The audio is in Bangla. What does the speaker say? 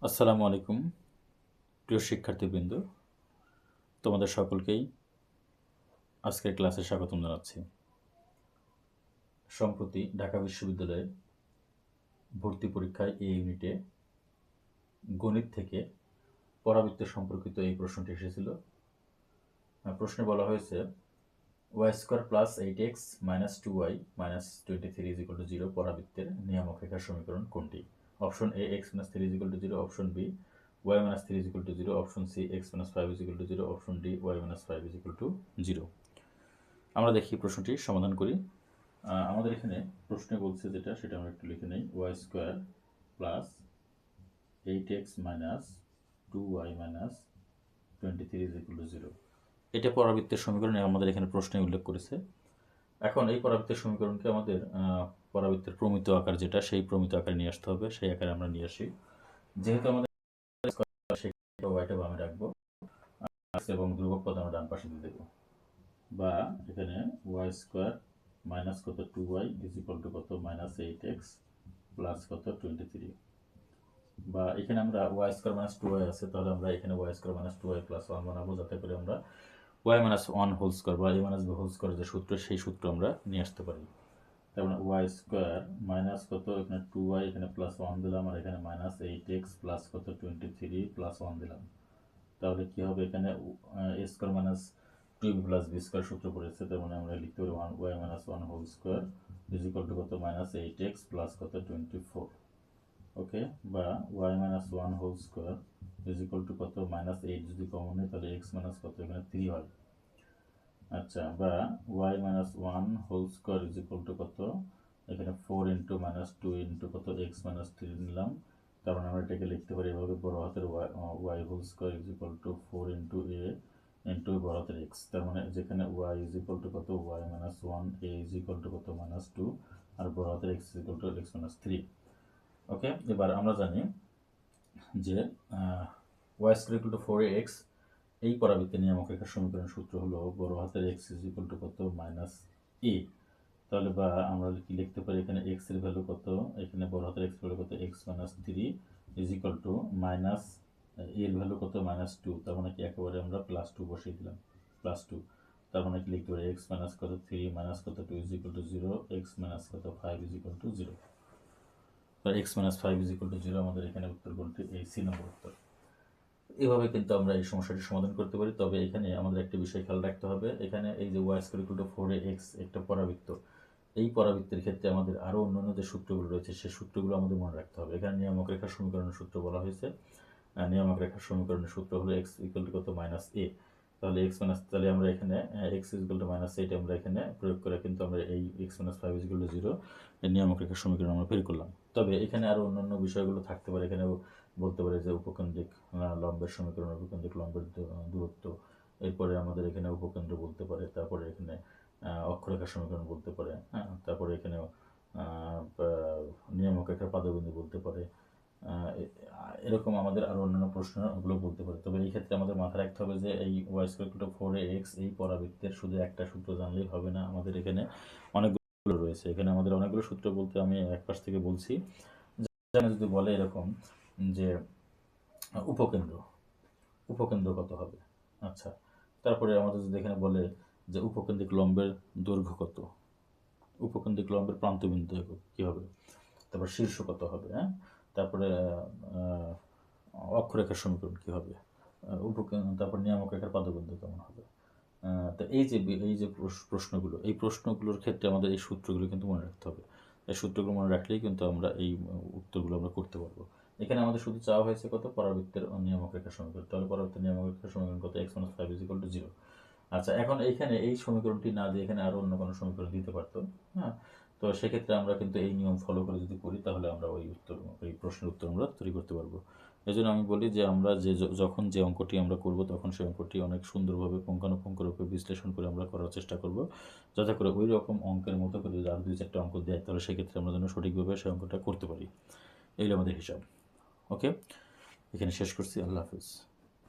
আসসালামু আলাইকুম প্রিয় শিক্ষার্থীবৃন্দ, তোমাদের সকলকেই আজকের ক্লাসে স্বাগতম জানাচ্ছি। সম্প্রতি ঢাকা বিশ্ববিদ্যালয়ে ভর্তি পরীক্ষায় এই ইউনিটে গণিত থেকে পরাবৃত্ত সম্পর্কিত এই প্রশ্নটি এসেছিল। প্রশ্নে বলা হয়েছে Y square plus 8x minus 2y minus 23 0 পরাবৃত্তের নিয়ামক রেখার সমীকরণ কোনটি? Option A x minus 3 0, option B y minus 3 is equal to 0, option C x minus 5 is equal to 0, option D y minus 5 is equal to 0। আমরা দেখি প্রশ্নটি সমাধান করি। আমাদের এখানে প্রশ্নে বলছে যেটা সেটা আমরা একটু লিখে নেই, y square plus 8x minus 2y minus 23 is equal to 0। এটা পরাবৃত্তের সমীকরণ আমাদের এখানে প্রশ্নে উল্লেখ করেছে। এখন এই পরাবৃত্তের সমীকরণকে আমাদের পরাবৃত্তের প্রমিত আকার যেটা সেই প্রমিত আকারে নিয়ে আসতে হবে, সেই আকারে আমরা নিয়ে আসি। যেহেতু আমাদের ওয়াইটা বামে রাখবো এবং ধ্রুবক পদ আমরা ডান পাশে দিয়ে দেবো, বা এখানে ওয়াই স্কোয়ার মাইনাস কত 2y ইজ ইকুয়াল টু কত মাইনাস 8x প্লাস কত 23, বা এখানে আমরা ওয়াই স্কোয়ার মাইনাস 2y আছে, তাহলে আমরা এখানে Y square minus 2y plus 1 বানাবো, যাতে করে আমরা ওয়াই মাইনাস 1 হোল স্কোয়ার বা এ মাইনাস বি হোল স্কোয়ার যে সূত্র সেই সূত্র আমরা নিয়ে আসতে পারি। তার মানে ওয়াই স্কোয়ার মাইনাস কত এখানে 2y এখানে প্লাস 1 দিলাম, আর এখানে মাইনাস 8x প্লাস কত 23 প্লাস 1 দিলাম। তাহলে কি হবে, এখানে a square minus 2b plus b square সূত্র পড়েছে, তার মানে আমরা লিখতে পারি y minus 1 whole square is equal to কত মাইনাস 8x প্লাস কত 24। ওকে, বা Y minus 1 whole square is equal to কত মাইনাস 8 যদি কমন হয় তাহলে x মাইনাস কত এখানে 3 হয়। আচ্ছা, বা Y minus 1 whole square is equal to কত এখানে 4 ইন্টু মাইনাস 2 ইন্টু কত x মাইনাস 3 নিলাম, তার মানে আমরা এটাকে লিখতে পারি এভাবে, বড় হাতের Y whole square is equal to 4 into A into বড় হাতের এক্স, তার মানে যেখানে ওয়াই ইজ ইকুয়াল টু কত Y minus 1, A is equal to কত মাইনাস 2, আর বড় হাতের X is equal to X minus 3। Okay, এবার আমরা জানি যে Y square equal to 4x এই পরাবৃত্তের নিয়ামক রেখার সমীকরণ সূত্র হলো বড় হাতের এক্স ইজ ইকুয়াল টু কত মাইনাস এ। তাহলে বা আমরা কি লিখতে পারি, এখানে এক্স এর ভ্যালু কত, এখানে বড় হাতের এক্স ভ্যালু কত x minus 3 is equal two minus এর ভ্যালু কত মাইনাস 2, তার মানে কি একেবারে আমরা প্লাস 2 বসিয়ে দিলাম, প্লাস 2, তার মানে কি লিখতে পারি এক্স মাইনাস কত 3 মাইনাস কত 2 is equal two 0, x minus কত 5 ইজ ইকুয়াল টু 0, বা x minus 5 is equal two 0 আমাদের এখানে উত্তর কোনটি, এই সি নম্বর উত্তর। এভাবে কিন্তু আমরা এই সমস্যাটি সমাধান করতে পারি। তবে এখানে আমাদের একটা বিষয় খেয়াল রাখতে হবে, এখানে এই যে Y square equal to 4x একটা পরাবৃত্ত, এই পরাবৃত্তের ক্ষেত্রে আমাদের আরও অন্যান্য যে সূত্রগুলো রয়েছে সেই সূত্রগুলো আমাদের মনে রাখতে হবে। এখানে নিয়ামক রেখার সমীকরণের সূত্র বলা হয়েছে, নিয়ামক রেখার সমীকরণের সূত্র হলো এক্স ইকুয়াল টু কত মাইনাস এ, তাহলে এক্স মাইনাস, তাহলে আমরা এখানে এক্স ইকুয়াল টু মাইনাস এইটা আমরা এখানে প্রয়োগ করে কিন্তু আমরা এই এক্স মাইনাস 5 ইকুয়াল টু 0 এই নিয়ামক রেখার সমীকরণ আমরা বের করলাম। তবে এখানে আরও অন্যান্য বিষয়গুলো থাকতে পারে, এখানে বলতে পারে যে উপকেন্দ্রিক লম্বের সমীকরণ, উপকেন্দ্রিক লম্বের দূরত্ব, এরপরে আমাদের এখানে উপকেন্দ্র বলতে পারে, তারপরে এখানে অক্ষরেখার সমীকরণ বলতে পারে, হ্যাঁ, তারপরে এখানে নিয়ামক রেখার পাদবিন্দু বলতে পারে, এরকম আমাদের আরও অন্যান্য প্রশ্নগুলো বলতে পারে। তবে এই ক্ষেত্রে আমাদের মাথায় রাখতে হবে যে এই Y square equal to 4x এই পরাবৃত্তের শুধু একটা সূত্র জানলেই হবে না, আমাদের এখানে অনেকগুলো রয়েছে। এখানে আমাদের অনেকগুলো সূত্র বলতে আমি এক পাশ থেকে বলছি, যদি বলে এরকম যে উপকেন্দ্র, উপকেন্দ্র কত হবে, আচ্ছা, তারপরে আমাদের যদি এখানে বলে যে উপকেন্দ্রিক লম্বের দৈর্ঘ্য কত, উপকেন্দ্রিক লম্বের প্রান্তবিন্দু কী হবে, তারপর শীর্ষ কত হবে, হ্যাঁ, তারপরে অক্ষরেখার সমীকরণ কী হবে, তারপর নিয়ামক রেখার পাদবিন্দু কেমন হবে। তো এই যে প্রশ্নগুলো, এই প্রশ্নগুলোর ক্ষেত্রে আমাদের এই সূত্রগুলো কিন্তু মনে রাখতে হবে। এই সূত্রগুলো মনে রাখলেই কিন্তু আমরা এই উত্তরগুলো আমরা করতে পারবো। এখানে আমাদের শুধু চাওয়া হয়েছে কত পরাবৃত্তের নিয়ামক রেখার সমীকরণ, তাহলে পরাবৃত্তের নিয়ামক রেখার সমীকরণ কত x minus 5 is equal two 0। আচ্ছা, এখন এইখানে এই সমীকরণটি না দিয়ে এখানে আরও অন্য কোনো সমীকরণ দিতে পারতো, হ্যাঁ, তো সেক্ষেত্রে আমরা কিন্তু এই নিয়ম ফলো করে যদি করি তাহলে আমরা ওই প্রশ্নের উত্তর আমরা তৈরি করতে পারবো। এই জন্য আমি বলি যে আমরা যখন যে অঙ্কটি আমরা করব তখন সেই অঙ্কটি অনেক সুন্দরভাবে পুঙ্খানুপুঙ্খরূপে বিশ্লেষণ করে আমরা করার চেষ্টা করব, যাতে করে ওই রকম অঙ্কের মতো করে যদি আর 2-4টা অঙ্ক দেয় তাহলে সেক্ষেত্রে আমরা যেন সঠিকভাবে সেই অঙ্কটা করতে পারি। এইগুলো আমাদের হিসাব। ওকে, এখানে শেষ করছি। আল্লাহ হাফিজ।